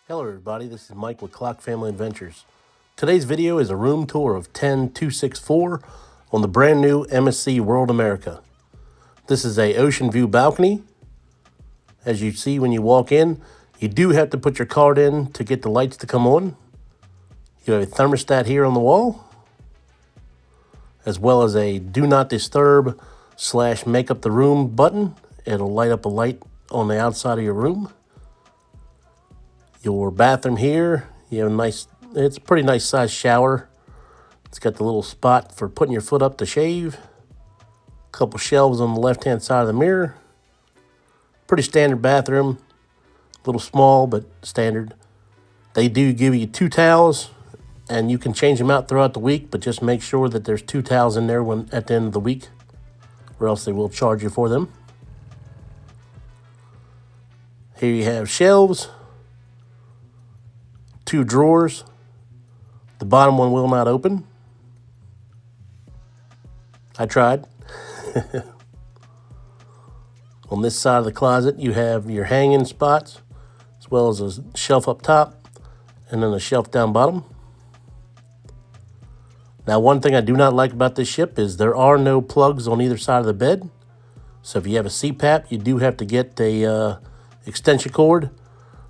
Hello everybody, this is Mike with Clock Family Adventures. Today's video is a room tour of 10264 on the brand new MSC World America. This is a Oceanview balcony. As you see when you walk in, you do have to put your card in to get the lights to come on. You have a thermostat here on the wall, as well as a do not disturb / make up the room button. It'll light up a light on the outside of your room. Your bathroom here, you have it's a pretty nice sized shower. It's got the little spot for putting your foot up to shave. A couple shelves on the left hand side of the mirror. Pretty standard bathroom. A little small, but standard. They do give you 2 towels, and you can change them out throughout the week, but just make sure that there's 2 towels in there at the end of the week, or else they will charge you for them. Here you have shelves. 2 drawers. The bottom one will not open. I tried. On this side of the closet, you have your hanging spots, as well as a shelf up top, and then a shelf down bottom. Now, one thing I do not like about this ship is there are no plugs on either side of the bed. So if you have a CPAP, you do have to get a extension cord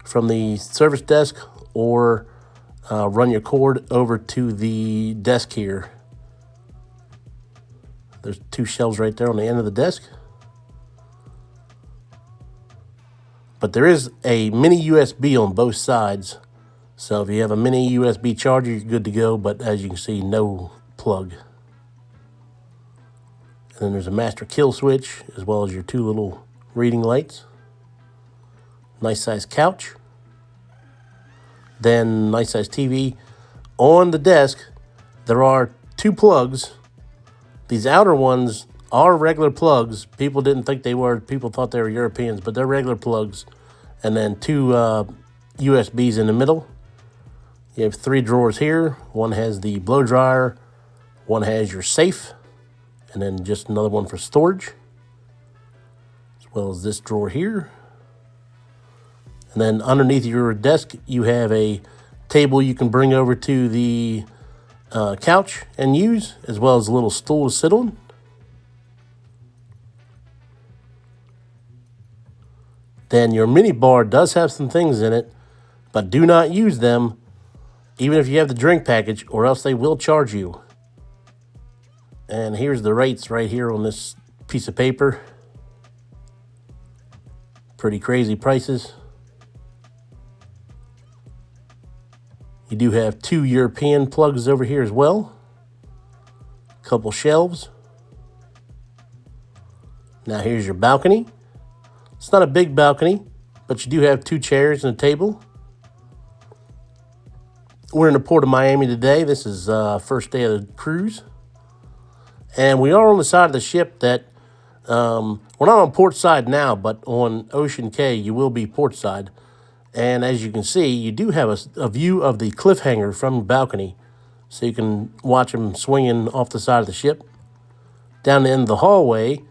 from the service desk, or run your cord over to the desk here. There's 2 shelves right there on the end of the desk. But there is a mini USB on both sides. So if you have a mini USB charger, you're good to go. But as you can see, no plug. And then there's a master kill switch, as well as your 2 little reading lights. Nice size couch. Then nice size TV. On the desk, there are 2 plugs. These outer ones are regular plugs. People didn't think they were. People thought they were Europeans, but they're regular plugs. And then 2 USBs in the middle. You have 3 drawers here. One has the blow dryer. One has your safe. And then just another one for storage. As well as this drawer here. And then underneath your desk, you have a table you can bring over to the couch and use, as well as a little stool to sit on. Then your mini bar does have some things in it, but do not use them, even if you have the drink package, or else they will charge you. And here's the rates right here on this piece of paper. Pretty crazy prices. You do have 2 European plugs over here as well. A couple shelves. Now here's your balcony. It's not a big balcony, but you do have 2 chairs and a table. We're in the port of Miami today. This is first day of the cruise. And we are on the side of the ship that, we're not on port side now, but on Ocean K, you will be port side. And as you can see, you do have a view of the cliffhanger from the balcony, so you can watch them swinging off the side of the ship. Down the end of the hallway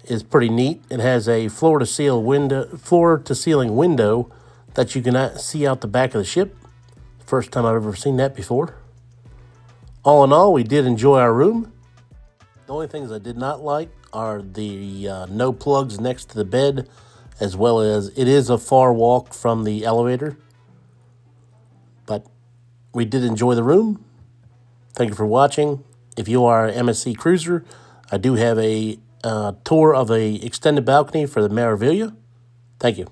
is pretty neat. It has a floor to ceiling window that you can see out the back of the ship. First time I've ever seen that before. All in all, we did enjoy our room. The only things I did not like are the no plugs next to the bed, as well as it is a far walk from the elevator. But we did enjoy the room. Thank you for watching. If you are an MSC cruiser, I do have a tour of a extended balcony for the Meraviglia. Thank you.